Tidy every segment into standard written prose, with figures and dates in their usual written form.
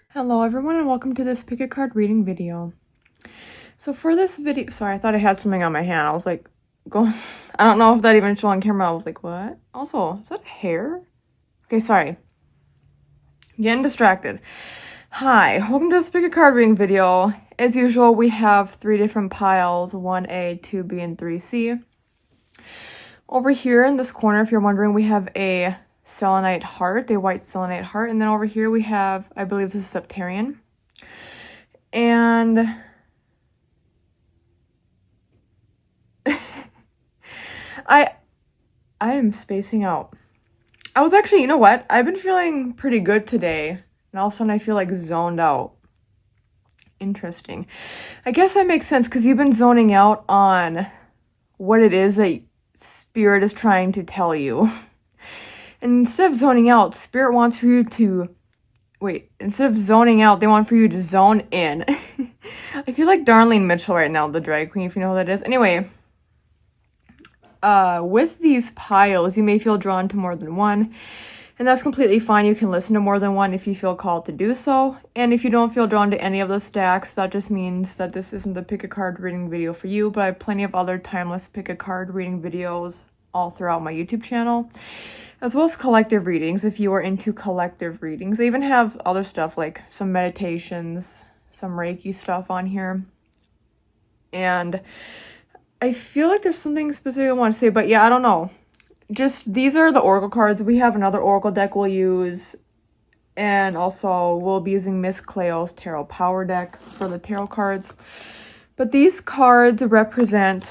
Hello everyone and welcome to this pick a card reading video. So for this video, sorry, I thought I had something on my hand. I was like, I don't know if that even showed on camera. I was like, what? Also, is that hair? Okay, sorry. Getting distracted. Hi, welcome to this pick a card reading video. As usual, we have 3 different piles, 1A, 2B, and 3C. Over here in this corner, if you're wondering, we have a selenite heart, a white selenite heart, and then over here we have, I believe this is Septarian. And I am spacing out. I was actually, you know what? I've been feeling pretty good today, and all of a sudden I feel like zoned out. Interesting. I guess that makes sense because you've been zoning out on what it is that Spirit is trying to tell you. And instead of zoning out, Spirit wants for you to... instead of zoning out, they want for you to zone in. I feel like Darlene Mitchell right now, the drag queen, if you know who that is. Anyway, with these piles, you may feel drawn to more than one. And that's completely fine. You can listen to more than one if you feel called to do so. And if you don't feel drawn to any of the stacks, that just means that this isn't the pick a card reading video for you. But I have plenty of other timeless pick a card reading videos all throughout my YouTube channel, as well as collective readings if you are into collective readings. I even have other stuff like some meditations, some Reiki stuff on here. And I feel like there's something specific I want to say, but yeah, I don't know. Just these are the oracle cards. We have another oracle deck we'll use, and also we'll be using Miss Cleo's tarot power deck for the tarot cards. But these cards represent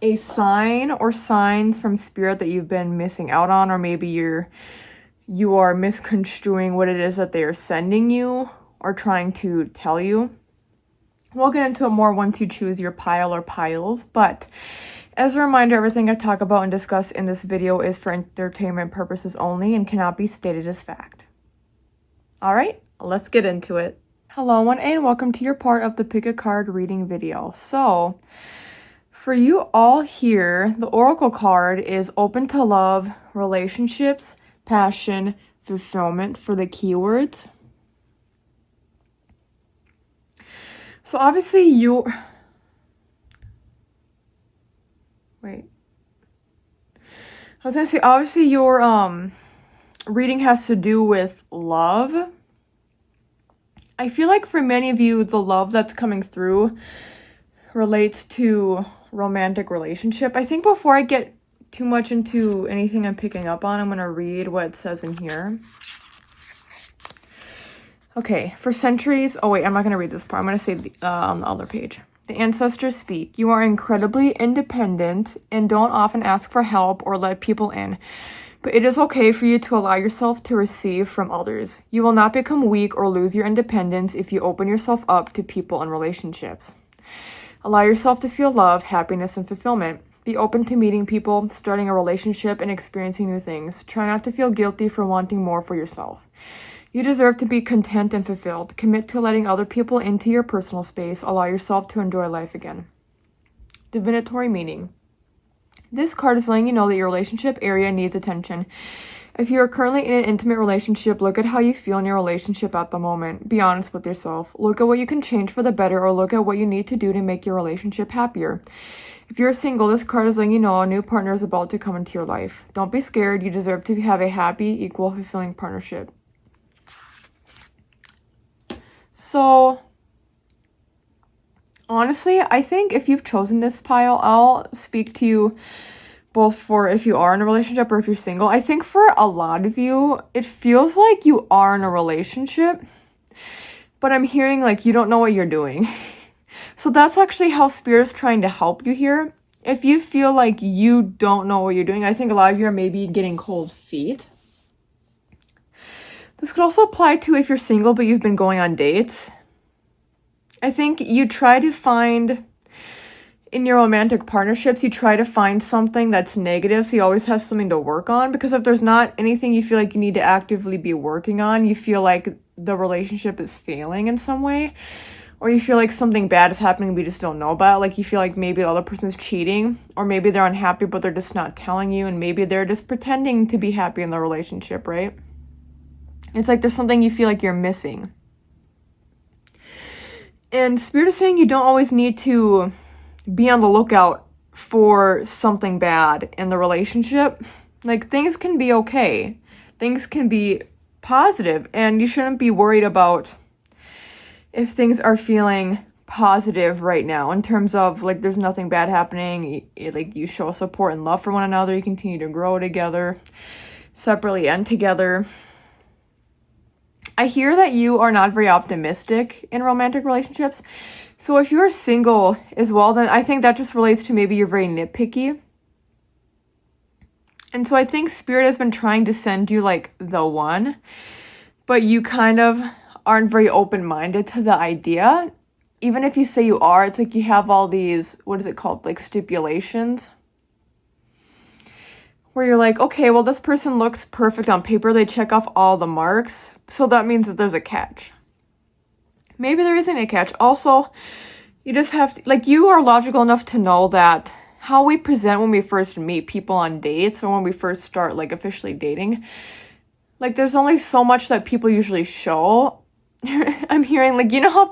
a sign or signs from Spirit that you've been missing out on, or maybe you are misconstruing what it is that they are sending you or trying to tell you. We'll get into it more once you choose your pile or piles, but as a reminder, everything I talk about and discuss in this video is for entertainment purposes only and cannot be stated as fact. Alright, let's get into it. Hello and welcome to your part of the pick a card reading video. So, for you all here, the oracle card is open to love, relationships, passion, fulfillment for the keywords. So obviously obviously your reading has to do with love. I feel like for many of you, the love that's coming through relates to romantic relationship. I think before I get too much into anything I'm picking up on, I'm going to read what it says in here. Okay, for centuries... Oh, wait, I'm not going to read this part. I'm going to say on the other page. The ancestors speak. You are incredibly independent and don't often ask for help or let people in. But it is okay for you to allow yourself to receive from others. You will not become weak or lose your independence if you open yourself up to people and relationships. Allow yourself to feel love, happiness, and fulfillment. Be open to meeting people, starting a relationship, and experiencing new things. Try not to feel guilty for wanting more for yourself. You deserve to be content and fulfilled. Commit to letting other people into your personal space. Allow yourself to enjoy life again. Divinatory meaning. This card is letting you know that your relationship area needs attention. If you are currently in an intimate relationship, look at how you feel in your relationship at the moment. Be honest with yourself. Look at what you can change for the better, or look at what you need to do to make your relationship happier. If you're single, this card is letting you know a new partner is about to come into your life. Don't be scared. You deserve to have a happy, equal, fulfilling partnership. So, honestly, I think if you've chosen this pile, I'll speak to you both for if you are in a relationship or if you're single. I think for a lot of you, it feels like you are in a relationship, but I'm hearing like you don't know what you're doing. So that's actually how Spirit is trying to help you here. If you feel like you don't know what you're doing, I think a lot of you are maybe getting cold feet. This could also apply to if you're single but you've been going on dates. I think you try to find, in your romantic partnerships, you try to find something that's negative, so you always have something to work on, because if there's not anything you feel like you need to actively be working on, you feel like the relationship is failing in some way, or you feel like something bad is happening, we just don't know about it. Like, you feel like maybe the other person's cheating, or maybe they're unhappy, but they're just not telling you, and maybe they're just pretending to be happy in the relationship, right? It's like there's something you feel like you're missing. And Spirit is saying you don't always need to be on the lookout for something bad in the relationship. Like, things can be okay. Things can be positive, and you shouldn't be worried about if things are feeling positive right now in terms of, like, there's nothing bad happening. Like, you show support and love for one another. You continue to grow together, separately and together. I hear that you are not very optimistic in romantic relationships. So if you're single as well, then I think that just relates to maybe you're very nitpicky. And so I think Spirit has been trying to send you, like, the one, but you kind of aren't very open-minded to the idea. Even if you say you are, it's like you have all these, what is it called, like, stipulations, where you're like, okay, well, this person looks perfect on paper. They check off all the marks. So that means that there's a catch. Maybe there isn't a catch. Also, you just have to, like, you are logical enough to know that how we present when we first meet people on dates, or when we first start, like, officially dating, like, there's only so much that people usually show. I'm hearing, like, you know how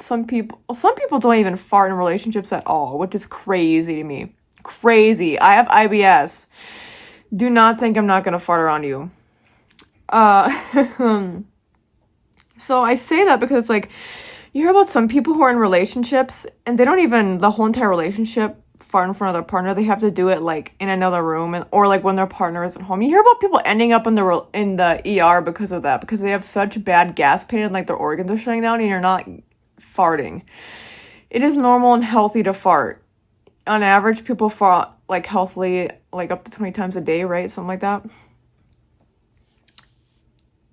some people don't even fart in relationships at all, which is crazy to me. Crazy. I have IBS. Do not think I'm not gonna fart around you. So I say that because, like, you hear about some people who are in relationships and they don't even, the whole entire relationship, fart in front of their partner. They have to do it, like, in another room, or, like, when their partner isn't home. You hear about people ending up in the ER because of that, because they have such bad gas pain and, like, their organs are shutting down and you're not farting. It is normal and healthy to fart. On average, people fart, like, healthily, like, up to 20 times a day, right? Something like that.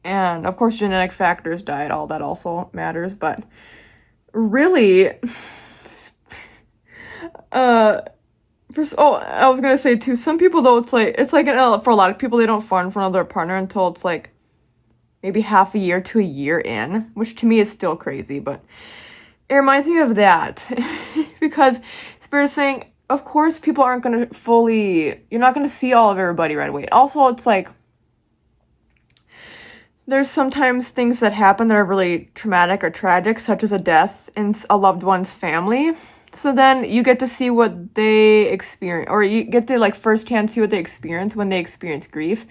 And, of course, genetic factors, diet, all that also matters. But really, I was going to say, too, some people, though, it's like for a lot of people, they don't fart in front of their partner until it's, like, maybe half a year to a year in, which to me is still crazy. But it reminds me of that. Because Spirit is saying, of course, people aren't going to you're not going to see all of everybody right away. Also, it's like, there's sometimes things that happen that are really traumatic or tragic, such as a death in a loved one's family. So then you get to see what they experience, or you get to, like, firsthand see what they experience when they experience grief.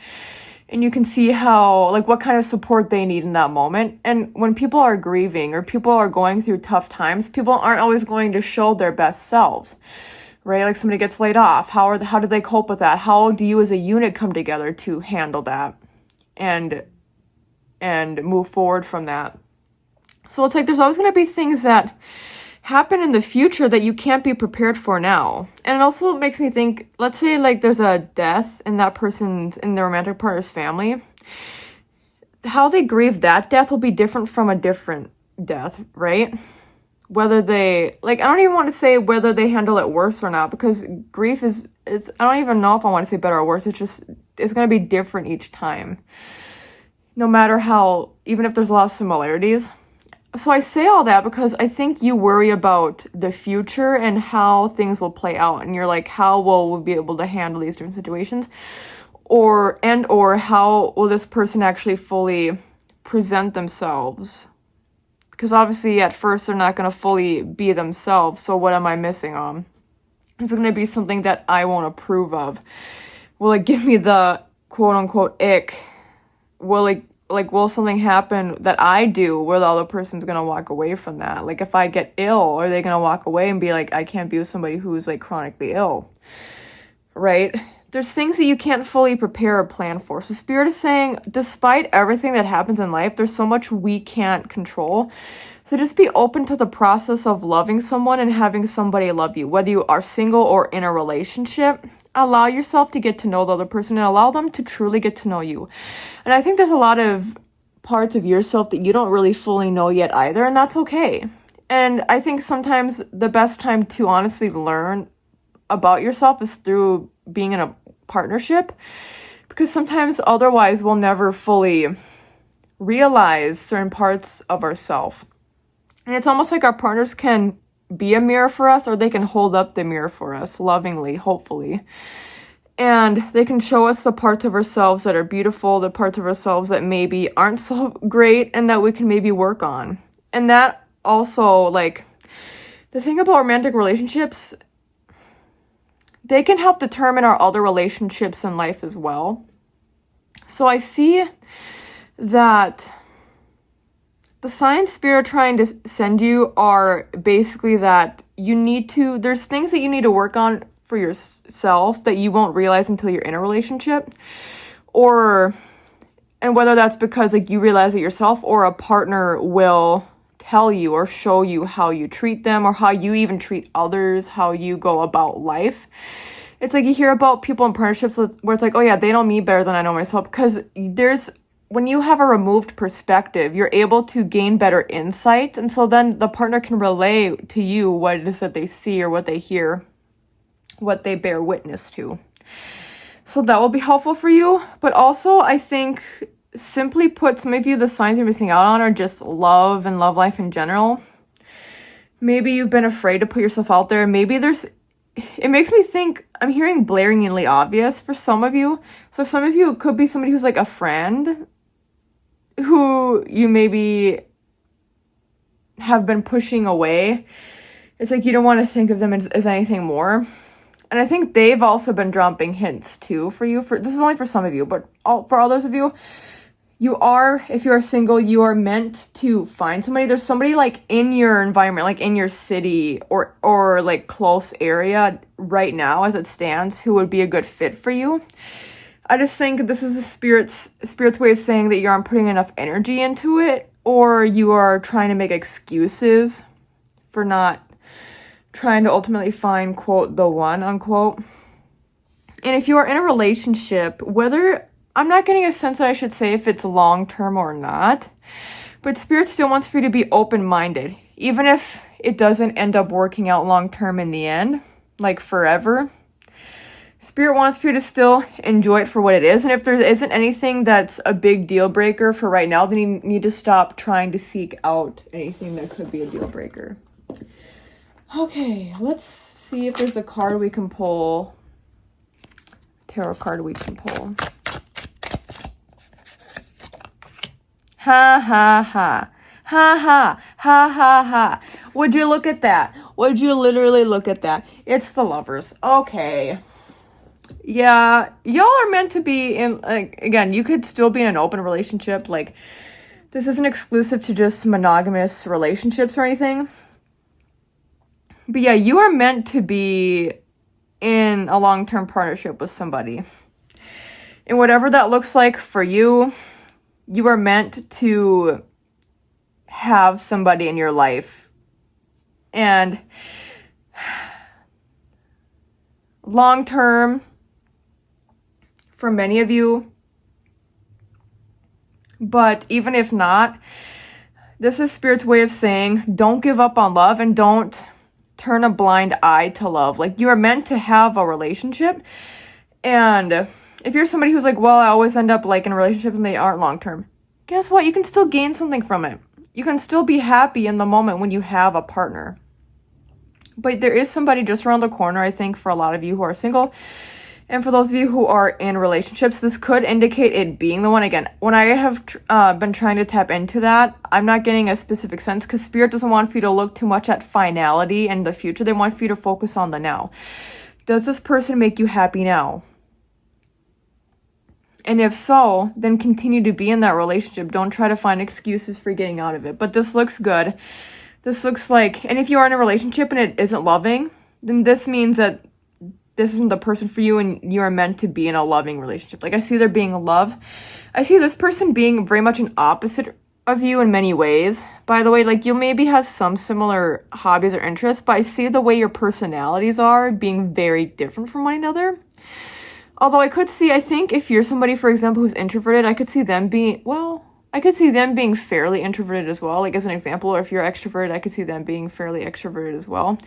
And you can see how, like, what kind of support they need in that moment. And when people are grieving or people are going through tough times, people aren't always going to show their best selves, right? Like, somebody gets laid off. How do they cope with that? How do you as a unit come together to handle that and move forward from that? So it's like there's always going to be things that happen in the future that you can't be prepared for now. And it also makes me think, let's say, like, there's a death in that person's, in the romantic partner's family. How they grieve that death will be different from a different death, right? Whether they, like, I don't even want to say whether they handle it worse or not, because grief is I don't even know if I want to say better or worse. It's going to be different each time, no matter how, even if there's a lot of similarities. So I say all that because I think you worry about the future and how things will play out. And you're like, how will we be able to handle these different situations? Or how will this person actually fully present themselves? Because obviously at first they're not going to fully be themselves. So what am I missing on? It's going to be something that I won't approve of. Will it give me the quote unquote ick? Will something happen that I do where the other person's going to walk away from that? Like, if I get ill, are they going to walk away and be like, I can't be with somebody who's, like, chronically ill, right? There's things that you can't fully prepare or plan for. So Spirit is saying, despite everything that happens in life, there's so much we can't control. So just be open to the process of loving someone and having somebody love you, whether you are single or in a relationship. Allow yourself to get to know the other person and allow them to truly get to know you. And I think there's a lot of parts of yourself that you don't really fully know yet either, and that's okay. And I think sometimes the best time to honestly learn about yourself is through being in a partnership, because sometimes otherwise we'll never fully realize certain parts of ourselves. And it's almost like our partners can be a mirror for us, or they can hold up the mirror for us lovingly, hopefully. And they can show us the parts of ourselves that are beautiful, the parts of ourselves that maybe aren't so great, and that we can maybe work on. And that also, like, the thing about romantic relationships, they can help determine our other relationships in life as well. So I see that the signs Spirit are trying to send you are basically that there's things that you need to work on for yourself that you won't realize until you're in a relationship. And whether that's because like you realize it yourself, or a partner will tell you or show you how you treat them, or how you even treat others, how you go about life. It's like you hear about people in partnerships where it's like, oh yeah, they know me better than I know myself, because when you have a removed perspective, you're able to gain better insight, and so then the partner can relay to you what it is that they see or what they hear, what they bear witness to. So that will be helpful for you. But also, I think, simply put, some of you, the signs you're missing out on are just love and love life in general. Maybe you've been afraid to put yourself out there. Maybe it makes me think, I'm hearing blaringly obvious for some of you. So for some of you, it could be somebody who's like a friend who you maybe have been pushing away. It's like you don't want to think of them as anything more. And I think they've also been dropping hints too for you. This is only for some of you, but for others of you, if you're single, you are meant to find somebody. There's somebody like in your environment, like in your city or like close area right now as it stands, who would be a good fit for you. I just think this is a spirit's way of saying that you aren't putting enough energy into it, or you are trying to make excuses for not trying to ultimately find, quote, the one, unquote. And if you are in a relationship, I'm not getting a sense that I should say if it's long-term or not, but Spirit still wants for you to be open-minded, even if it doesn't end up working out long-term in the end, like forever. Spirit wants for you to still enjoy it for what it is, and if there isn't anything that's a big deal breaker for right now, then you need to stop trying to seek out anything that could be a deal breaker. Okay, let's see if there's a card we can pull. Tarot card we can pull. Ha ha ha. Ha ha. Ha ha ha. Would you look at that? Would you literally look at that? It's the Lovers. Okay. Yeah, y'all are meant to be in, like, again, you could still be in an open relationship. Like, this isn't exclusive to just monogamous relationships or anything. But yeah, you are meant to be in a long-term partnership with somebody. And whatever that looks like for you, you are meant to have somebody in your life. And long-term, for many of you, but even if not, this is Spirit's way of saying, don't give up on love and don't turn a blind eye to love. Like, you are meant to have a relationship, and if you're somebody who's like, well, I always end up like in a relationship and they aren't long-term, guess what? You can still gain something from it. You can still be happy in the moment when you have a partner. But there is somebody just around the corner, I think, for a lot of you who are single. And for those of you who are in relationships, this could indicate it being the one. Again, when I have been trying to tap into that, I'm not getting a specific sense, because Spirit doesn't want for you to look too much at finality and the future. They want for you to focus on the now. Does this person make you happy now? And if so, then continue to be in that relationship. Don't try to find excuses for getting out of it. But this looks good. This looks like, and if you are in a relationship and it isn't loving, then this means that this isn't the person for you, and you are meant to be in a loving relationship. Like, I see there being love. I see this person being very much an opposite of you in many ways. By the way, like, you'll maybe have some similar hobbies or interests, but I see the way your personalities are being very different from one another. Although I think if you're somebody, for example, who's introverted, I could see them being fairly introverted as well. Like, as an example, or if you're extroverted, I could see them being fairly extroverted as well.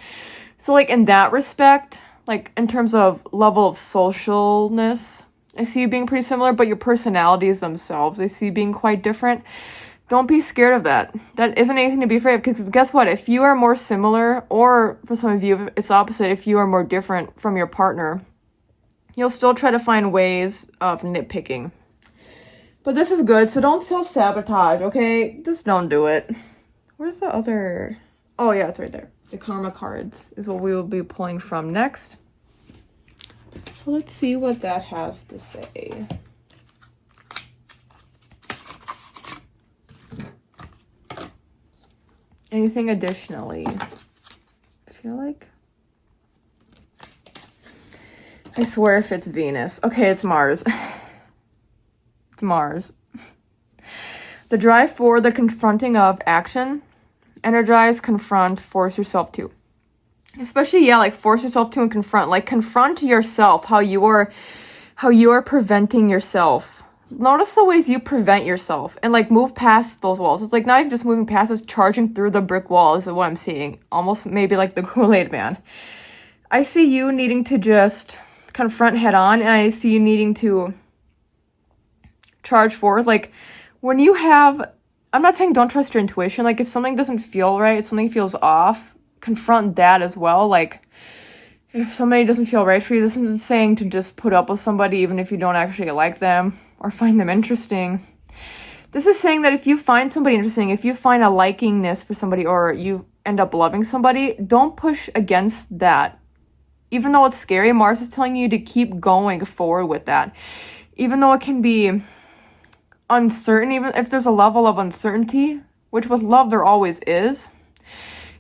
So, like, in that respect, like, in terms of level of socialness, I see you being pretty similar, but your personalities themselves, I see being quite different. Don't be scared of that. That isn't anything to be afraid of, because guess what? If you are more similar, or for some of you, it's opposite, if you are more different from your partner, you'll still try to find ways of nitpicking. But this is good, so don't self-sabotage, okay? Just don't do it. Where's the other? Oh yeah, it's right there. The karma cards is what we will be pulling from next. So let's see what that has to say. Anything additionally? I feel like... I swear if it's Venus. Okay, it's Mars. It's Mars. The drive for the confronting of action. Energize, confront, force yourself to. Especially, yeah, like force yourself to and confront. Like confront yourself, how you are preventing yourself. Notice the ways you prevent yourself and like move past those walls. It's like not even just moving past, it's charging through the brick walls is what I'm seeing. Almost maybe like the Kool-Aid man. I see you needing to just confront head on, and I see you needing to charge forward. Like when you have, I'm not saying don't trust your intuition. Like if something doesn't feel right, if something feels off, confront that as well. Like if somebody doesn't feel right for you, this isn't saying to just put up with somebody even if you don't actually like them or find them interesting. This is saying that if you find somebody interesting, if you find a likingness for somebody, or you end up loving somebody, don't push against that. Even though it's scary, Mars is telling you to keep going forward with that. Even though it can be uncertain, even if there's a level of uncertainty, which with love there always is,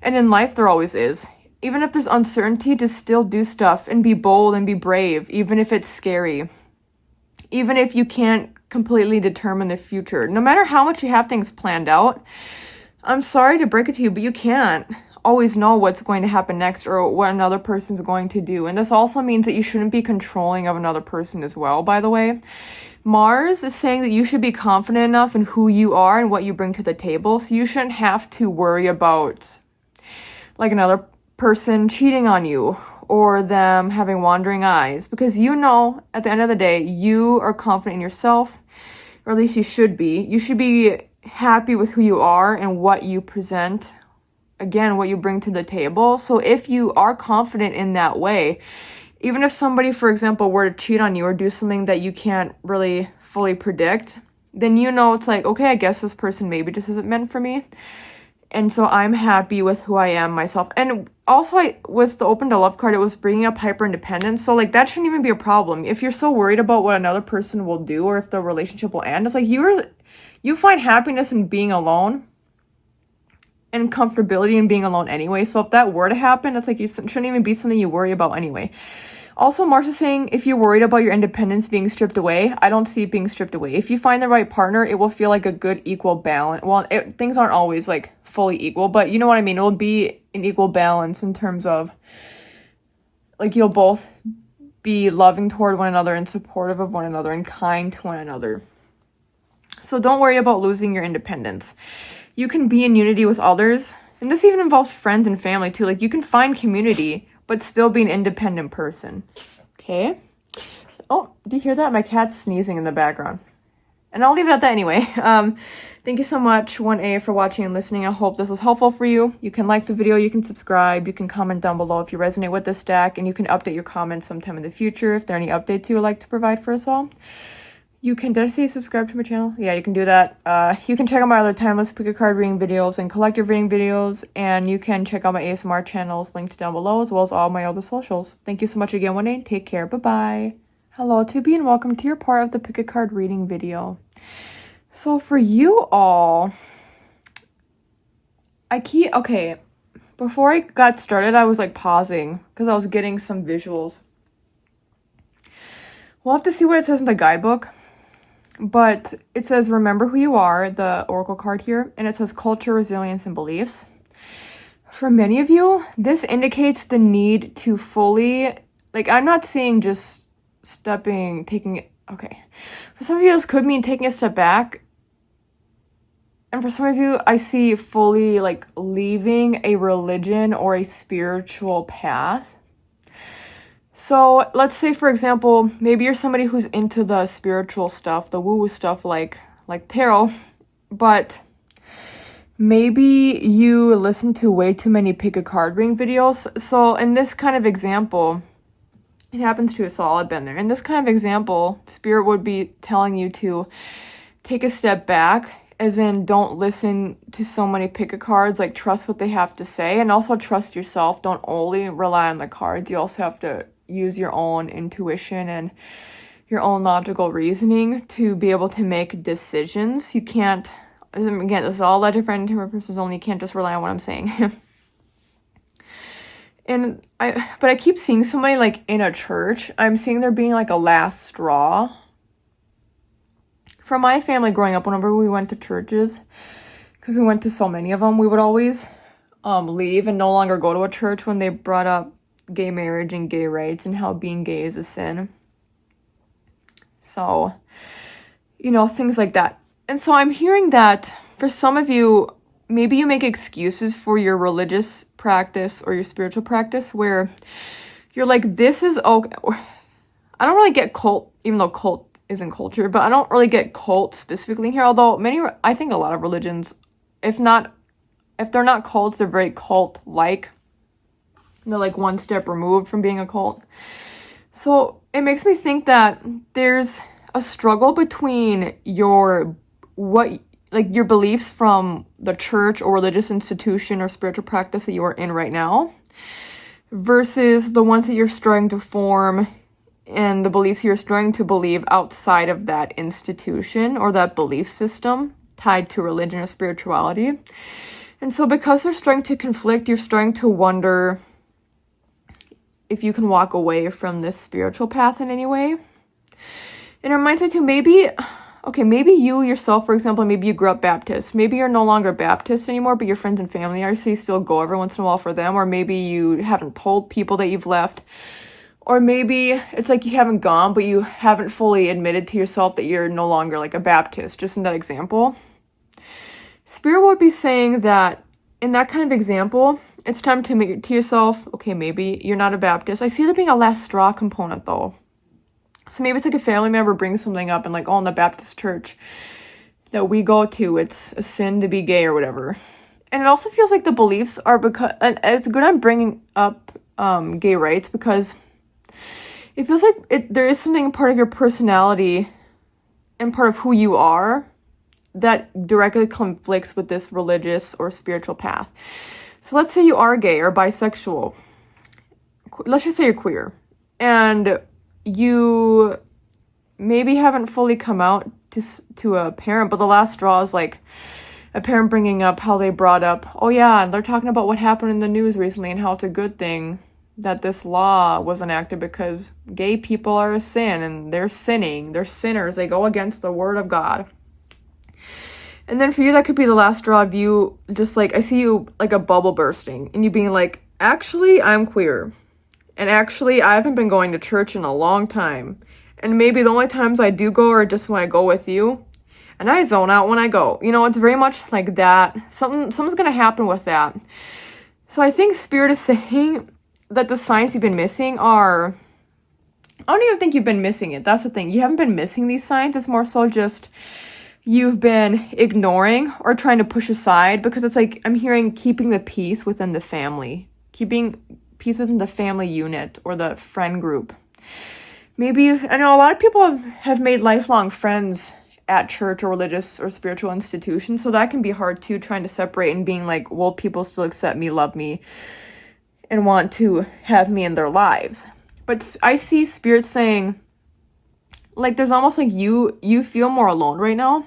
and in life there always is. Even if there's uncertainty, to still do stuff and be bold and be brave, even if it's scary. Even if you can't completely determine the future. No matter how much you have things planned out, I'm sorry to break it to you, but you can't always know what's going to happen next or what another person's going to do. And this also means that you shouldn't be controlling of another person as well, by the way. Mars is saying that you should be confident enough in who you are and what you bring to the table, so you shouldn't have to worry about like another person cheating on you or them having wandering eyes, because you know at the end of the day you are confident in yourself, or at least you should be. You should be happy with who you are and what you present, again, what you bring to the table. So if you are confident in that way, even if somebody, for example, were to cheat on you or do something that you can't really fully predict, then you know it's like, okay, I guess this person maybe just isn't meant for me. And so I'm happy with who I am myself. And also, with the open to love card, it was bringing up hyper independence. So like that shouldn't even be a problem. If you're so worried about what another person will do or if the relationship will end, it's like you find happiness in being alone and comfortability in being alone anyway. So if that were to happen, it's like you shouldn't even be something you worry about anyway. Also, Mars is saying if you're worried about your independence being stripped away, I don't see it being stripped away. If you find the right partner, it will feel like a good equal balance. Well, things aren't always like fully equal, but you know what I mean? It will be an equal balance in terms of like you'll both be loving toward one another and supportive of one another and kind to one another. So don't worry about losing your independence. You can be in unity with others, and this even involves friends and family too. Like you can find community but still be an independent person. Okay? Oh, do you hear that? My cat's sneezing in the background. And I'll leave it at that anyway. Thank you so much, 1A, for watching and listening. I hope this was helpful for you. You can like the video, you can subscribe, you can comment down below if you resonate with this deck, and you can update your comments sometime in the future if there are any updates you would like to provide for us all. You can, did I say subscribe to my channel? Yeah, you can do that. You can check out my other timeless pick a card reading videos and collective reading videos, and you can check out my ASMR channels linked down below, as well as all my other socials. Thank you so much again, 1A. Take care. Bye-bye. Hello, Tubi, and welcome to your part of the pick a card reading video. So for you all, okay, before I got started, I was like pausing because I was getting some visuals. We'll have to see what it says in the guidebook. But it says, remember who you are, the oracle card here, and it says culture, resilience, and beliefs. For many of you, this indicates the need to fully, like, I'm not saying just okay. For some of you, this could mean taking a step back. And for some of you, I see fully, like, leaving a religion or a spiritual path. So let's say, for example, maybe you're somebody who's into the spiritual stuff, the woo-woo stuff like tarot, but maybe you listen to way too many pick a card ring videos. So in this kind of example, it happens to us all. I've been there. In this kind of example, Spirit would be telling you to take a step back, as in don't listen to so many pick a cards, like trust what they have to say, and also trust yourself. Don't only rely on the cards. You also have to use your own intuition and your own logical reasoning to be able to make decisions. You can't, again, this is all that different purposes only. You can't just rely on what I'm saying. But I keep seeing somebody like in a church. I'm seeing there being like a last straw. For my family growing up, whenever we went to churches, because we went to so many of them, we would always leave and no longer go to a church when they brought up gay marriage and gay rights and how being gay is a sin. So, things like that. And so I'm hearing that for some of you, maybe you make excuses for your religious practice or your spiritual practice where you're like, this is okay. I don't really get cult, even though cult isn't culture, but I don't really get cult specifically in here, although I think a lot of religions, if they're not cults, they're very cult-like. They're like one step removed from being a cult. So it makes me think that there's a struggle between your beliefs from the church or religious institution or spiritual practice that you are in right now versus the ones that you're starting to form and the beliefs you're starting to believe outside of that institution or that belief system tied to religion or spirituality. And so because they're starting to conflict, you're starting to wonder if you can walk away from this spiritual path in any way. And it reminds me too, maybe you yourself, for example, maybe you grew up Baptist. Maybe you're no longer Baptist anymore, but your friends and family are, so you still go every once in a while for them. Or maybe you haven't told people that you've left. Or maybe it's like you haven't gone, but you haven't fully admitted to yourself that you're no longer like a Baptist, just in that example. Spirit would be saying that in that kind of example, it's time to admit to yourself, okay, maybe you're not a Baptist. I see there being a last straw component though. So maybe it's like a family member brings something up and like, oh, in the Baptist church that we go to, it's a sin to be gay or whatever. And it also feels like the beliefs are and it's good I'm bringing up gay rights because it feels like there is something part of your personality and part of who you are that directly conflicts with this religious or spiritual path. So let's say you are gay or bisexual. Let's just say you're queer. And you maybe haven't fully come out to a parent, but the last straw is like a parent bringing up how they brought up, oh yeah, they're talking about what happened in the news recently and how it's a good thing that this law was enacted because gay people are a sin and they're sinning. They're sinners. They go against the word of God. And then for you, that could be the last straw of you just like, I see you like a bubble bursting and you being like, actually, I'm queer. And actually, I haven't been going to church in a long time. And maybe the only times I do go are just when I go with you. And I zone out when I go. It's very much like that. Something's going to happen with that. So I think Spirit is saying that the signs you've been missing are, I don't even think you've been missing it. That's the thing. You haven't been missing these signs. It's more so just you've been ignoring or trying to push aside because it's like I'm hearing keeping the peace within the family. Keeping peace within the family unit or the friend group. Maybe, I know a lot of people have made lifelong friends at church or religious or spiritual institutions, so that can be hard too, trying to separate and being like, will people still accept me, love me, and want to have me in their lives? But I see Spirit saying, like, there's almost like you feel more alone right now.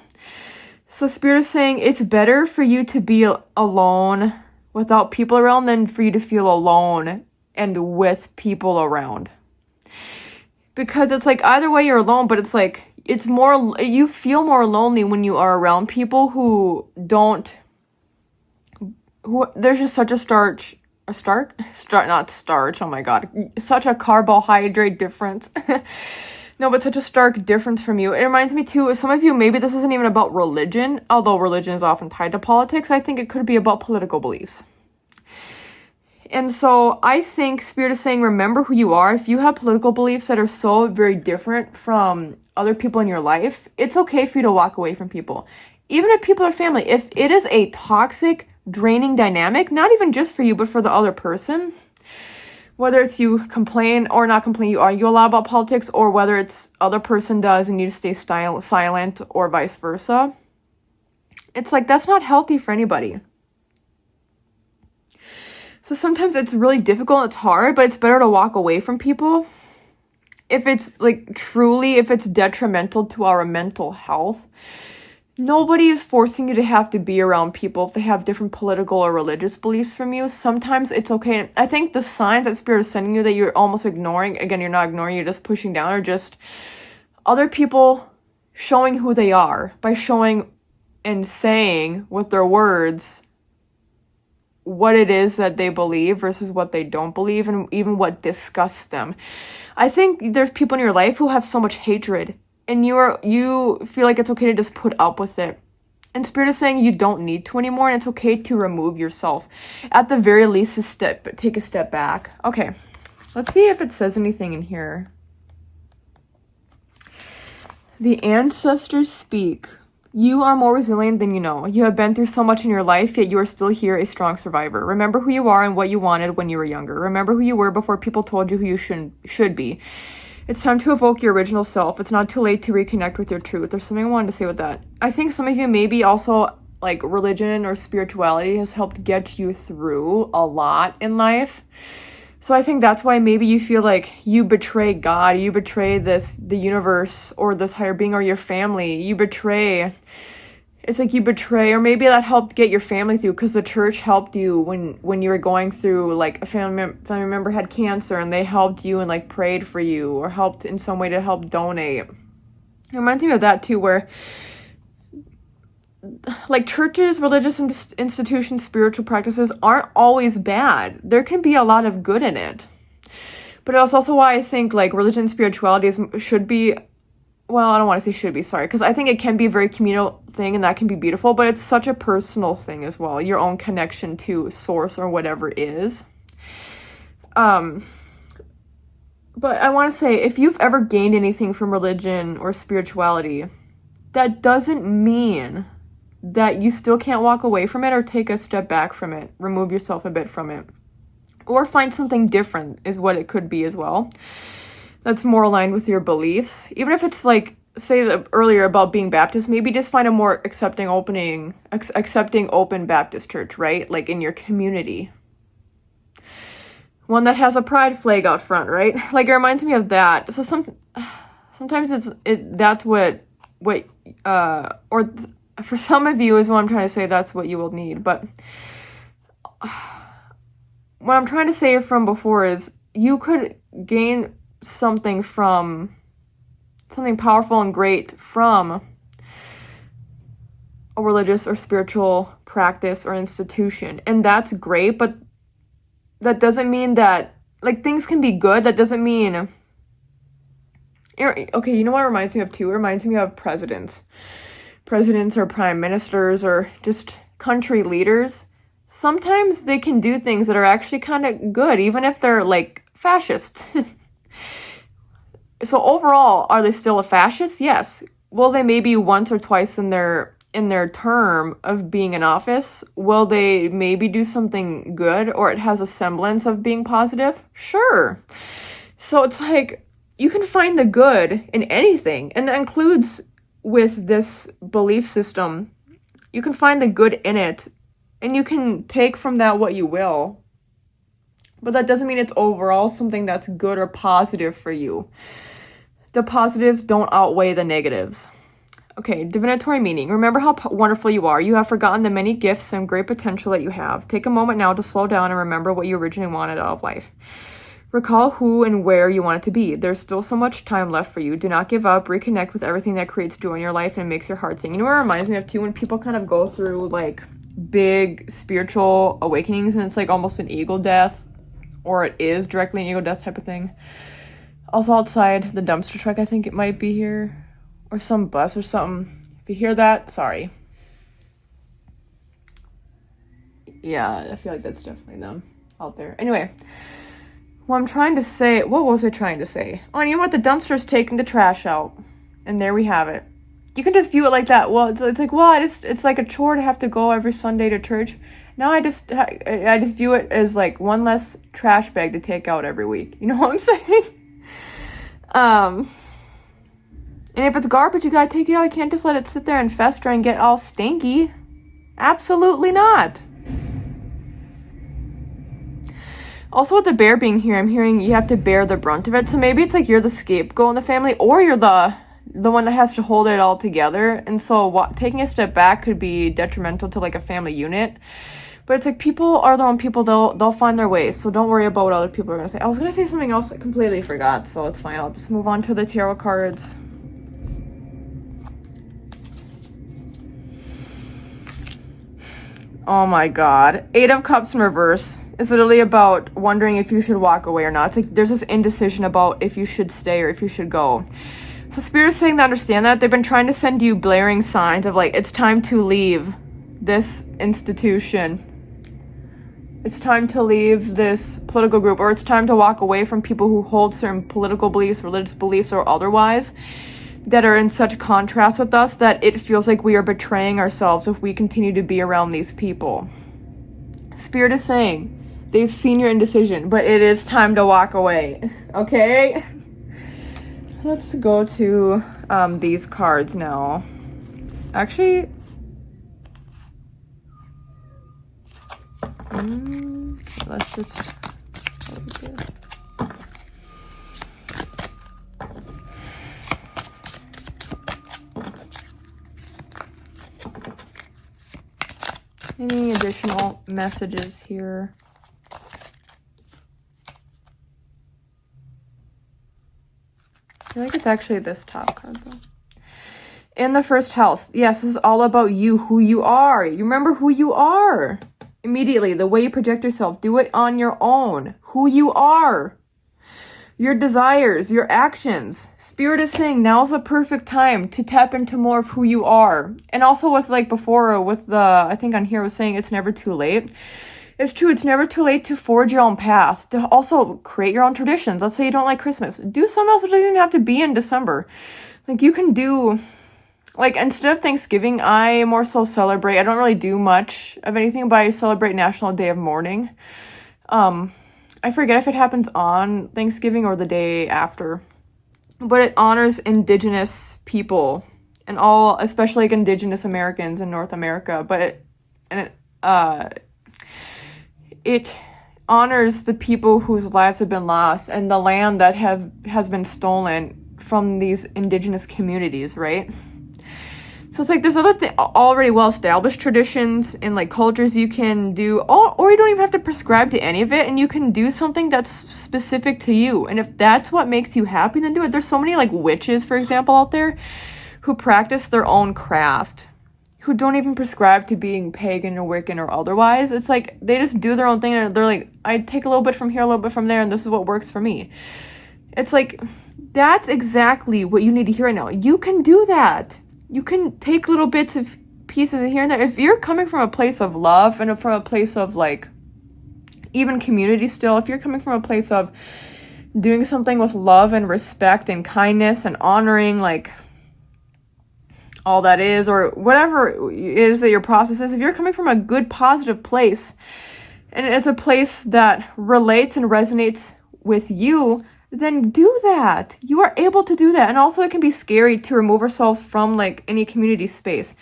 So Spirit is saying it's better for you to be alone without people around than for you to feel alone and with people around. Because it's like either way you're alone, but it's like you feel more lonely when you are around people who there's just such oh my god, such a carbohydrate difference. No, but such a stark difference from you. It reminds me too, some of you, maybe this isn't even about religion, although religion is often tied to politics. I think it could be about political beliefs. And so I think Spirit is saying, remember who you are. If you have political beliefs that are so very different from other people in your life, it's okay for you to walk away from people. even if people are family, if it is a toxic, draining dynamic, not even just for you, but for the other person, whether it's you complain or not complain, you argue a lot about politics, or whether it's other person does and you just stay silent, or vice versa, it's like, that's not healthy for anybody. So sometimes it's really difficult, it's hard, but it's better to walk away from people if it's like truly, if it's detrimental to our mental health. Nobody is forcing you to have to be around people if they have different political or religious beliefs from you. Sometimes it's okay. I think the signs that Spirit is sending you that you're almost ignoring, again, you're not ignoring, you're just pushing down, are just other people showing who they are by showing and saying with their words what it is that they believe versus what they don't believe, and even what disgusts them. I think there's people in your life who have so much hatred, and you feel like it's okay to just put up with it. And Spirit is saying you don't need to anymore, and it's okay to remove yourself. At the very least, take a step back. Okay, let's see if it says anything in here. The ancestors speak. You are more resilient than you know. You have been through so much in your life, yet you are still here, a strong survivor. Remember who you are and what you wanted when you were younger. Remember who you were before people told you who you should be. It's time to evoke your original self. It's not too late to reconnect with your truth. There's something I wanted to say with that. I think some of you maybe also, like, religion or spirituality has helped get you through a lot in life. So I think that's why maybe you feel like you betray God, you betray the universe, or this higher being, or your family. It's like you betray, or maybe that helped get your family through because the church helped you when you were going through, like, a family member had cancer and they helped you and, like, prayed for you, or helped in some way to help donate. It reminds me of that too, where, like, churches, religious institutions, spiritual practices aren't always bad. There can be a lot of good in it. But it's also why I think, like, religion and spirituality should be, well, I don't want to say should be, sorry, because I think it can be a very communal thing, and that can be beautiful, but it's such a personal thing as well, your own connection to source or whatever is. But I want to say, if you've ever gained anything from religion or spirituality, that doesn't mean that you still can't walk away from it or take a step back from it, remove yourself a bit from it, or find something different is what it could be as well. That's more aligned with your beliefs. Even if it's like, say earlier about being Baptist, maybe just find a more accepting, open Baptist church, right? Like in your community. One that has a pride flag out front, right? Like, it reminds me of that. So sometimes that's what for some of you is what I'm trying to say, that's what you will need. But what I'm trying to say from before is you could gain something powerful and great from a religious or spiritual practice or institution. And that's great, but that doesn't mean that, like, things can be good. That doesn't mean, okay, you know what it reminds me of too? It reminds me of presidents or prime ministers or just country leaders. Sometimes they can do things that are actually kind of good, even if they're, like, fascist. So overall, are they still a fascist? Yes. Will they maybe once or twice in their term of being in office, will they maybe do something good, or it has a semblance of being positive? Sure. So it's like, you can find the good in anything, and that includes with this belief system. You can find the good in it, and you can take from that what you will, but that doesn't mean it's overall something that's good or positive for you. The positives don't outweigh the negatives. Okay, divinatory meaning. Remember how wonderful you are. You have forgotten the many gifts and great potential that you have. Take a moment now to slow down and remember what you originally wanted out of life. Recall who and where you want it to be. There's still so much time left for you. Do not give up. Reconnect with everything that creates joy in your life and makes your heart sing. You know what it reminds me of too? When people kind of go through, like, big spiritual awakenings, and it's like almost an ego death, or it is directly an ego death type of thing. Also outside the dumpster truck, I think it might be here, or some bus or something. If you hear that, sorry. Yeah, I feel like that's definitely them out there. Anyway, what was I trying to say? Oh, you know what? The dumpster's taking the trash out. And there we have it. you can just view it like that. Well, it's like, well, it's like a chore to have to go every Sunday to church. Now I just view it as like one less trash bag to take out every week. You know what I'm saying? And if it's garbage, you gotta take it out. You can't just let it sit there and fester and get all stinky. Absolutely not. Also, with the bear being here, I'm hearing you have to bear the brunt of it. So maybe it's like you're the scapegoat in the family, or you're the one that has to hold it all together. And so taking a step back could be detrimental to like a family unit. But it's like people are their own people. They'll find their ways. So don't worry about what other people are going to say. I was going to say something else I completely forgot. So it's fine. I'll just move on to the tarot cards. Oh my god. 8 of Cups in reverse is literally about wondering if you should walk away or not. It's like there's this indecision about if you should stay or if you should go. So Spirit is saying to understand that. They've been trying to send you blaring signs of like, it's time to leave this institution. It's time to leave this political group, or it's time to walk away from people who hold certain political beliefs, religious beliefs, or otherwise that are in such contrast with us that it feels like we are betraying ourselves if we continue to be around these people. Spirit is saying they've seen your indecision, but it is time to walk away. Okay? Let's go to these cards now. Actually, let's just any additional messages here? I feel like it's actually this top card though. In the first house, yes, this is all about you, who you are. You remember who you are. Immediately, the way you project yourself, do it on your own. Who you are. Your desires, your actions. Spirit is saying now's the perfect time to tap into more of who you are. And also with like before, with the, I think on here was saying it's never too late. It's true, it's never too late to forge your own path, to also create your own traditions. Let's say you don't like Christmas. Do something else. It doesn't even have to be in December. Like you can do, like instead of Thanksgiving, I more so celebrate. I don't really do much of anything, but I celebrate National Day of Mourning. I forget if it happens on Thanksgiving or the day after. But it honors Indigenous people and all, especially like Indigenous Americans in North America. But it honors the people whose lives have been lost and the land that has been stolen from these Indigenous communities, right? So it's like there's other already well-established traditions and like cultures you can do, or you don't even have to prescribe to any of it, and you can do something that's specific to you. And if that's what makes you happy, then do it. There's so many like witches, for example, out there who practice their own craft, who don't even prescribe to being pagan or Wiccan or otherwise. It's like they just do their own thing, and they're like, I take a little bit from here, a little bit from there, and this is what works for me. It's like that's exactly what you need to hear right now. You can do that. You can take little bits of pieces of here and there. If you're coming from a place of love and from a place of like even community still, if you're coming from a place of doing something with love and respect and kindness and honoring like all that is, or whatever it is that your process is, if you're coming from a good positive place and it's a place that relates and resonates with you, then do that. You are able to do that. And also it can be scary to remove ourselves from like any community space.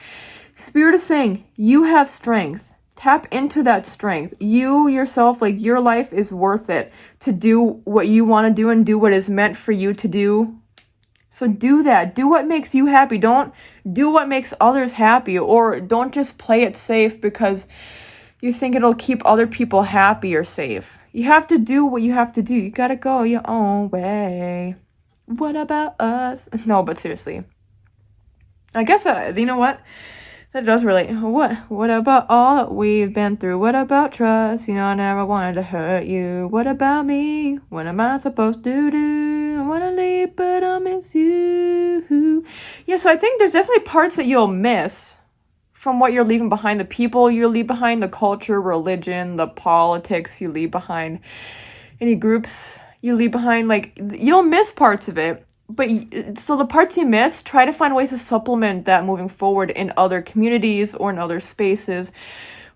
Spirit is saying you have strength. Tap into that strength. You yourself, like your life is worth it to do what you want to do and do what is meant for you to do. So do that. Do what makes you happy. Don't do what makes others happy, or don't just play it safe because you think it'll keep other people happy or safe. You have to do what you have to do. You gotta go your own way. What about us? No, but seriously. I guess, you know what? That does relate. What about all that we've been through? What about trust? You know, I never wanted to hurt you. What about me? What am I supposed to do? I want to leave, but I miss you. Yeah, so I think there's definitely parts that you'll miss from what you're leaving behind, the people you leave behind, the culture, religion, the politics you leave behind, any groups you leave behind. Like, you'll miss parts of it, so the parts you missed, try to find ways to supplement that moving forward in other communities or in other spaces,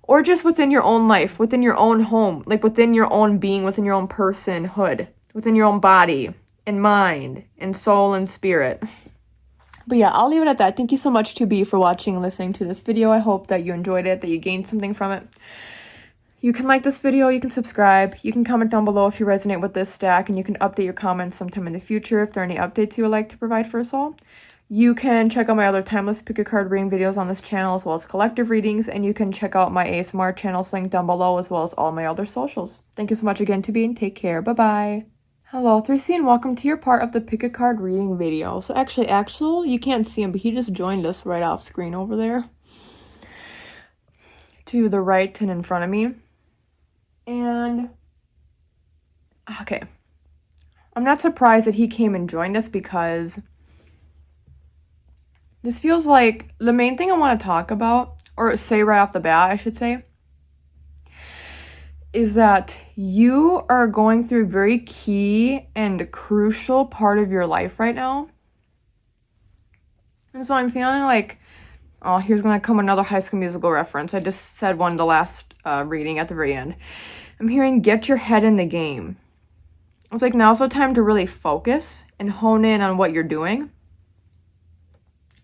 or just within your own life, within your own home, like within your own being, within your own personhood, within your own body and mind and soul and spirit. But yeah, I'll leave it at that. Thank you so much, 2B, for watching and listening to this video. I hope that you enjoyed it, that you gained something from it. You can like this video, you can subscribe, you can comment down below if you resonate with this stack, and you can update your comments sometime in the future if there are any updates you would like to provide for us all. You can check out my other timeless pick a card reading videos on this channel, as well as collective readings, and you can check out my ASMR channels linked down below, as well as all my other socials. Thank you so much again, to be, and take care. Bye-bye. Hello, 3C, and welcome to your part of the pick a card reading video. So actually, Axel, you can't see him, but he just joined us right off screen over there. To the right and in front of me. And, okay, I'm not surprised that he came and joined us, because this feels like the main thing I want to talk about, or say right off the bat, I should say, is that you are going through a very key and crucial part of your life right now. And so I'm feeling like, oh, here's going to come another High School Musical reference. I just said one the last reading at the very end. I'm hearing get your head in the game. It's like now's the time to really focus and hone in on what you're doing.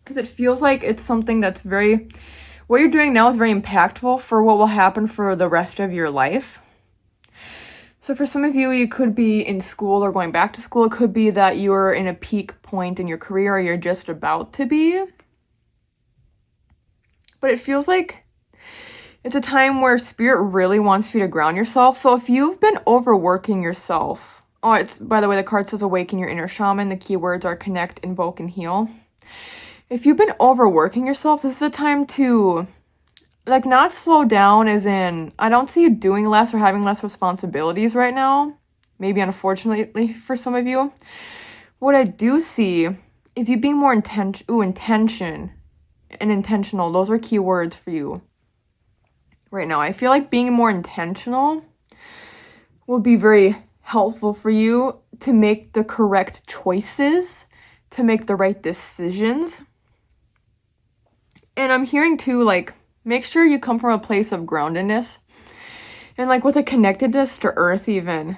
Because it feels like it's something that's what you're doing now is very impactful for what will happen for the rest of your life. So for some of you, you could be in school or going back to school. It could be that you're in a peak point in your career, or you're just about to be. But it feels like it's a time where Spirit really wants you to ground yourself. So if you've been overworking yourself, by the way, the card says awaken your inner shaman. The keywords are connect, invoke, and heal. If you've been overworking yourself, this is a time to, like, not slow down, as in, I don't see you doing less or having less responsibilities right now. Maybe unfortunately for some of you. What I do see is you being more intention and intentional. Those are keywords for you right now. I feel like being more intentional will be very helpful for you to make the correct choices, to make the right decisions. And I'm hearing too, like, make sure you come from a place of groundedness and like with a connectedness to earth even.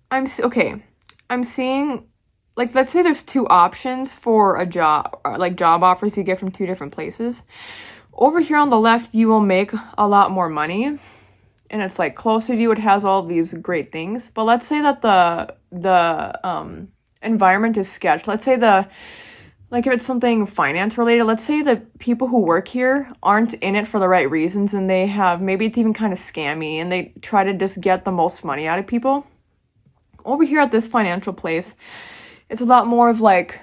I'm seeing, like, let's say there's two options for a job, like job offers you get from two different places. Over here on the left, you will make a lot more money, and it's like closer to you. It has all these great things. But let's say that the environment is sketched. Let's say if it's something finance related, let's say the people who work here aren't in it for the right reasons, and maybe it's even kind of scammy, and they try to just get the most money out of people. Over here at this financial place, it's a lot more of like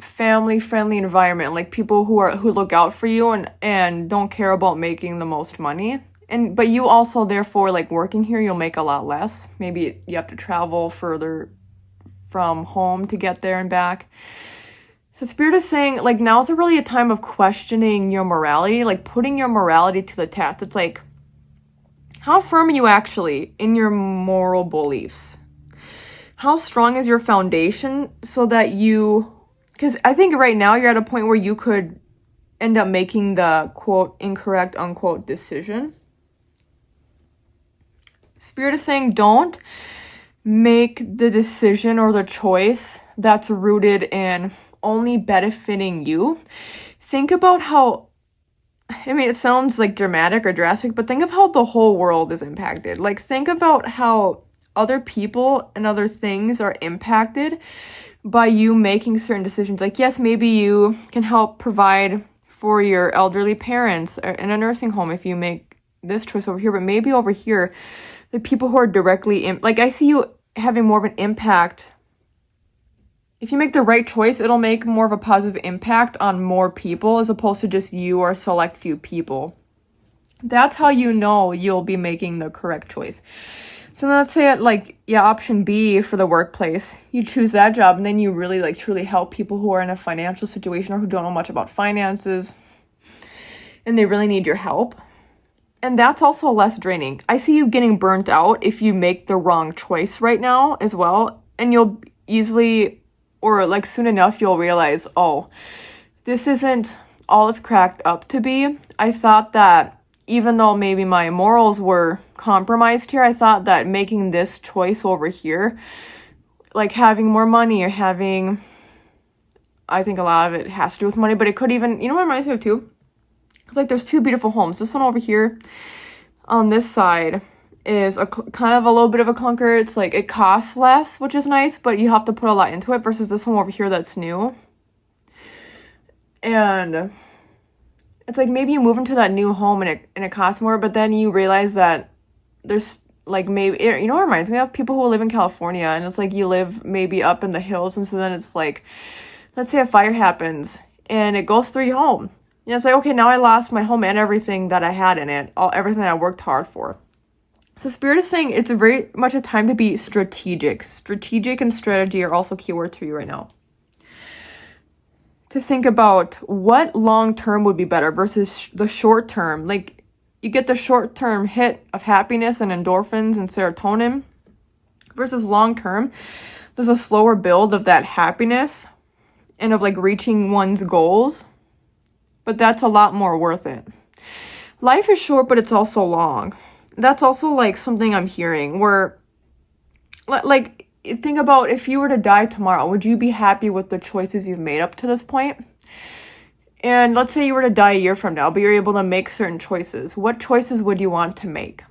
family friendly environment, like people who look out for you and don't care about making the most money. But you also, therefore, like working here, you'll make a lot less. Maybe you have to travel further from home to get there and back. So Spirit is saying, like, now's really a time of questioning your morality, like putting your morality to the test. It's like, how firm are you actually in your moral beliefs? How strong is your foundation so that because I think right now you're at a point where you could end up making the quote incorrect unquote decision. Spirit is saying, don't make the decision or the choice that's rooted in only benefiting you. Think about how, it sounds like dramatic or drastic, but think of how the whole world is impacted. Like, think about how other people and other things are impacted by you making certain decisions. Like, yes, maybe you can help provide for your elderly parents in a nursing home if you make this choice over here, but maybe over here, the people who are directly like, I see you having more of an impact. If you make the right choice, it'll make more of a positive impact on more people as opposed to just you or a select few people. That's how you know you'll be making the correct choice. So let's say option B for the workplace, you choose that job, and then you really truly help people who are in a financial situation or who don't know much about finances and they really need your help. And that's also less draining. I see you getting burnt out if you make the wrong choice right now as well, and you'll easily or like soon enough you'll realize, oh, this isn't all it's cracked up to be. I thought that even though maybe my morals were compromised here, I thought that making this choice over here, like having more money or having, I think a lot of it has to do with money, but it could even, you know what it reminds me of too? Like there's two beautiful homes. This one over here on this side is a kind of a little bit of a clunker. It's like it costs less, which is nice, but you have to put a lot into it, versus this one over here that's new. And it's like maybe you move into that new home and it costs more, but then you realize that there's like maybe, you know what it reminds me of? People who live in California, and it's like you live maybe up in the hills, and so then it's like, let's say a fire happens and it goes through your home. You know, it's like, okay, now I lost my home and everything that I had in it, everything I worked hard for. So Spirit is saying it's a very much a time to be strategic. Strategic and strategy are also keywords for you right now. To think about what long-term would be better versus the short-term. Like, you get the short-term hit of happiness and endorphins and serotonin, versus long-term, there's a slower build of that happiness and of like reaching one's goals. But that's a lot more worth it. Life is short, but it's also long. That's also like something I'm hearing where, like, think about if you were to die tomorrow, would you be happy with the choices you've made up to this point? And let's say you were to die a year from now, but you're able to make certain choices. What choices would you want to make?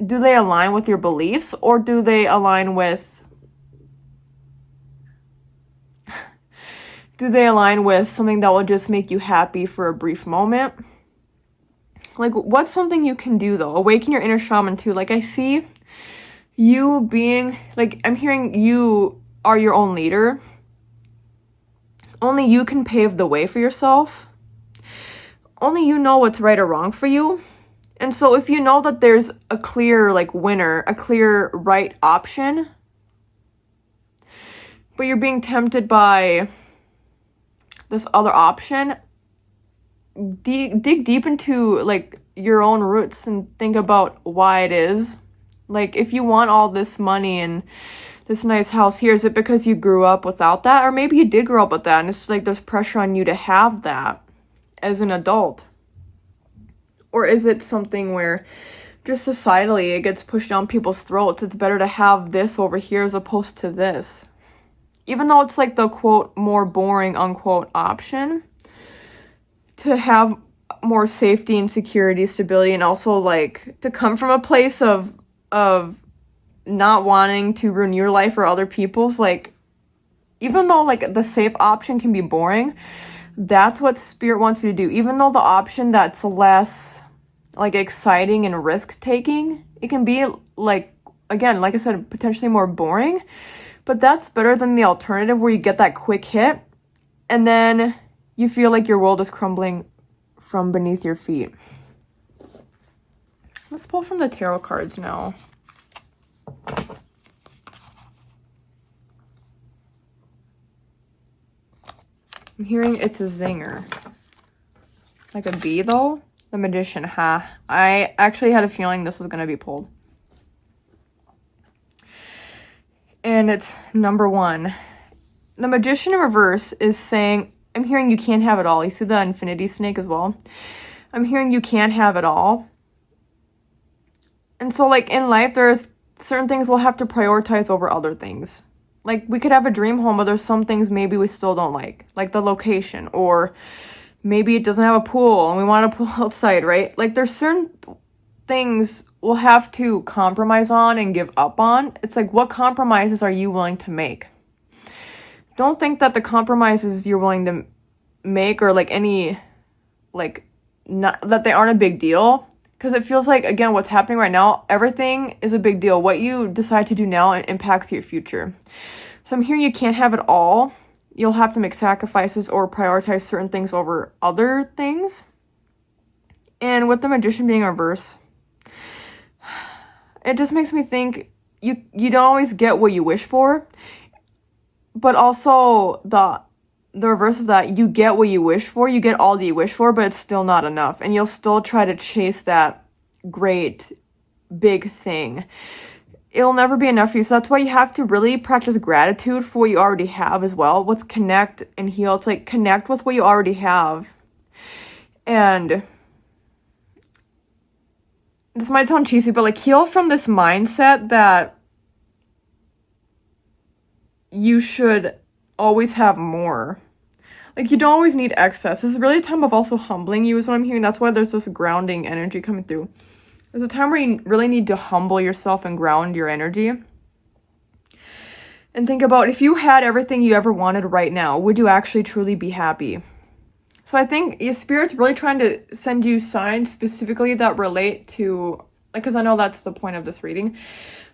Do they align with your beliefs, or do they align with something that will just make you happy for a brief moment? Like, what's something you can do though? Awaken your inner shaman too. Like, I see you being, like, I'm hearing you are your own leader. Only you can pave the way for yourself. Only you know what's right or wrong for you. And so if you know that there's a clear, like, winner, a clear right option, but you're being tempted by this other option, dig deep into, like, your own roots and think about why it is. Like, if you want all this money and this nice house here, is it because you grew up without that? Or maybe you did grow up with that and it's like there's pressure on you to have that as an adult. Or is it something where just societally it gets pushed down people's throats? It's better to have this over here as opposed to this. Even though it's like the quote more boring unquote option, to have more safety and security, stability, and also like to come from a place of not wanting to ruin your life or other people's. Like, even though like the safe option can be boring, that's what Spirit wants you to do. Even though the option that's less like exciting and risk taking, it can be like, again, like I said, potentially more boring, but that's better than the alternative where you get that quick hit and then you feel like your world is crumbling from beneath your feet. Let's pull from the tarot cards now. I'm hearing it's a zinger. Like a bee though? The Magician, I actually had a feeling this was going to be pulled. And it's number 1. The Magician in reverse is saying, I'm hearing you can't have it all. You see the infinity snake as well? I'm hearing you can't have it all. And so like in life, there's certain things we'll have to prioritize over other things. Like we could have a dream home, but there's some things maybe we still don't like the location, or maybe it doesn't have a pool and we want a pool outside, right? Like there's certain things we'll have to compromise on and give up on. It's like, what compromises are you willing to make? Don't think that the compromises you're willing to make are like any, like, not that they aren't a big deal. Because it feels like, again, what's happening right now, everything is a big deal. What you decide to do now impacts your future. So I'm hearing you can't have it all. You'll have to make sacrifices or prioritize certain things over other things. And with the Magician being reverse, it just makes me think you don't always get what you wish for. But also the reverse of that, you get what you wish for, you get all that you wish for, but it's still not enough. And you'll still try to chase that great big thing. it'll never be enough for you. So that's why you have to really practice gratitude for what you already have as well. With connect and heal, it's like connect with what you already have. And this might sound cheesy, but like heal from this mindset that you should always have more. Like, you don't always need excess. This is really a time of also humbling you is what I'm hearing. That's why there's this grounding energy coming through. There's a time where you really need to humble yourself and ground your energy. And think about, if you had everything you ever wanted right now, would you actually truly be happy? So I think your spirit's really trying to send you signs specifically that relate to, like, because I know that's the point of this reading.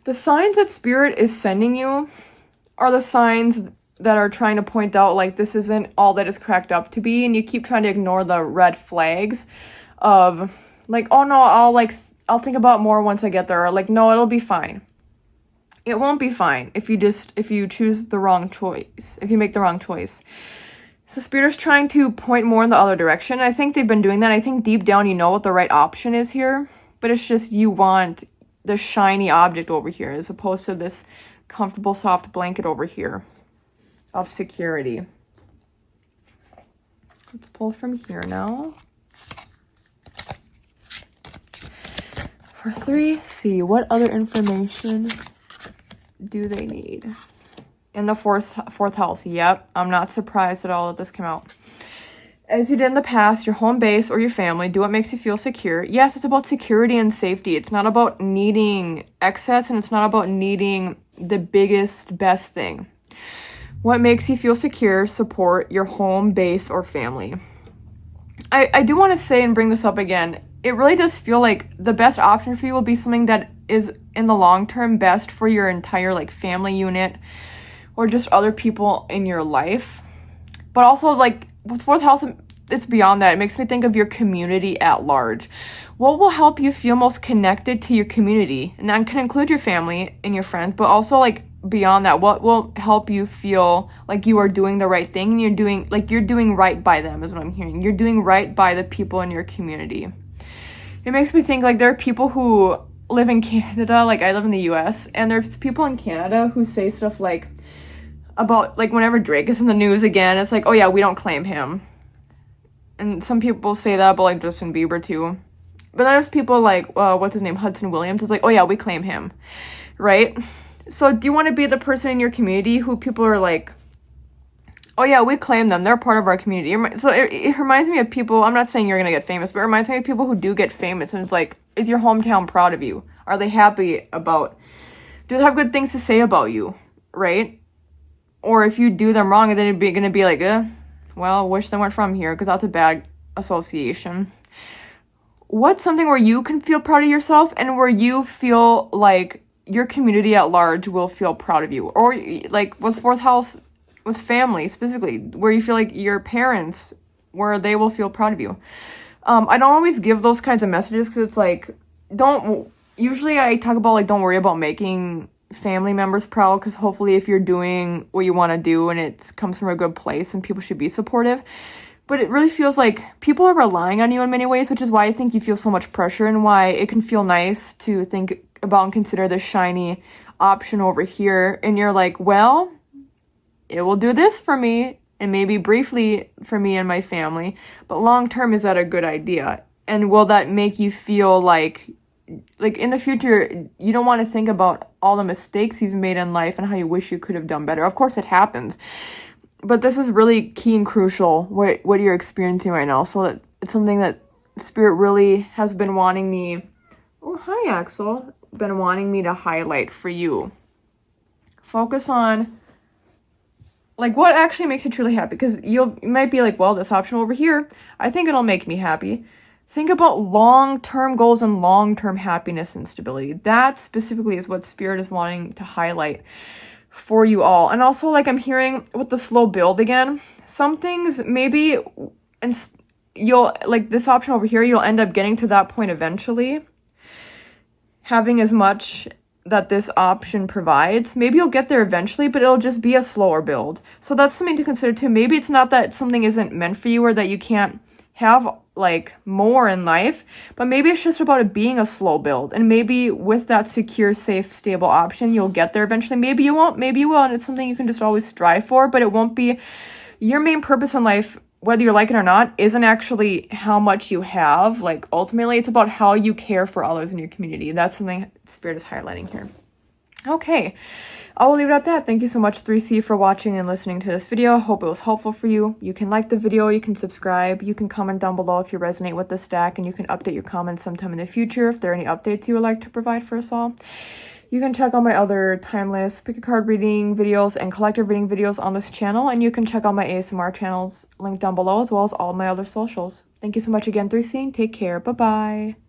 The signs that spirit is sending you are the signs that are trying to point out, like, this isn't all that it's cracked up to be, and you keep trying to ignore the red flags of, like, oh no, I'll think about more once I get there, or like, no, it'll be fine. It won't be fine if you choose the wrong choice, if you make the wrong choice. So Spirit is trying to point more in the other direction. I think they've been doing that. I think deep down you know what the right option is here, but it's just you want the shiny object over here as opposed to this comfortable soft blanket over here of security. Let's pull from here now. For 3C, what other information do they need? In the fourth house, yep, I'm not surprised at all that this came out. As you did in the past, your home base or your family, do what makes you feel secure. Yes, it's about security and safety. It's not about needing excess, and it's not about needing the biggest, best thing. What makes you feel secure, support your home base or family. I do want to say and bring this up again. It really does feel like the best option for you will be something that is in the long term best for your entire like family unit or just other people in your life. But also, like, with fourth house, it's beyond that. It makes me think of your community at large. What will help you feel most connected to your community? And that can include your family and your friends, but also, like, beyond that, what will help you feel like you are doing the right thing and you're doing right by them is what I'm hearing. You're doing right by the people in your community. It makes me think, like, there are people who live in Canada, like I live in the US, and there's people in Canada who say stuff like, about, like, whenever Drake is in the news again, it's like, oh yeah, we don't claim him. And some people say that about, like, Justin Bieber too. But there's people like, what's his name, Hudson Williams, is like, oh yeah, we claim him, right? So do you want to be the person in your community who people are like, oh yeah, we claim them, they're part of our community? So it reminds me of people, I'm not saying you're going to get famous, but it reminds me of people who do get famous, and it's like, is your hometown proud of you? Are they happy about, do they have good things to say about you, right? Or if you do them wrong, then it's going to be like, well, wish they weren't from here, because that's a bad association. What's something where you can feel proud of yourself and where you feel like your community at large will feel proud of you? Or, like, with fourth house, with family specifically, where you feel like your parents, where they will feel proud of you. I don't always give those kinds of messages because it's like, usually I talk about, like, don't worry about making family members proud, because hopefully if you're doing what you want to do and it comes from a good place, and people should be supportive. But it really feels like people are relying on you in many ways, which is why I think you feel so much pressure, and why it can feel nice to think about and consider this shiny option over here. And you're like, well, it will do this for me, and maybe briefly for me and my family, but long term, is that a good idea? And will that make you feel like in the future, you don't want to think about all the mistakes you've made in life and how you wish you could have done better. Of course it happens, but this is really key and crucial, what you're experiencing right now. So that it's something that Spirit really has been wanting me, oh hi Axel, been wanting me to highlight for you. Focus on, like, what actually makes you truly happy, because you might be like, well, this option over here, I think it'll make me happy. Think about long-term goals and long-term happiness and stability. That specifically is what Spirit is wanting to highlight for you all. And also, like, I'm hearing with the slow build again, some things maybe, and you'll, like, this option over here, you'll end up getting to that point eventually, having as much that this option provides. Maybe you'll get there eventually, but it'll just be a slower build. So that's something to consider too. Maybe it's not that something isn't meant for you or that you can't have like more in life, but maybe it's just about it being a slow build. And maybe with that secure, safe, stable option, you'll get there eventually. Maybe you won't, maybe you will, and it's something you can just always strive for, but it won't be your main purpose in life, whether you like it or not, isn't actually how much you have. Like ultimately, it's about how you care for others in your community. That's something Spirit is highlighting here. Okay, I will leave it at that. Thank you so much, 3C, for watching and listening to this video. Hope it was helpful for you. You can like the video, you can subscribe, you can comment down below if you resonate with the stack, and you can update your comments sometime in the future if there are any updates you would like to provide for us all. You can check out my other timeless pick a card reading videos and collective reading videos on this channel, and you can check out my ASMR channels linked down below, as well as all my other socials. Thank you so much again, 3C. Take care. Bye-bye.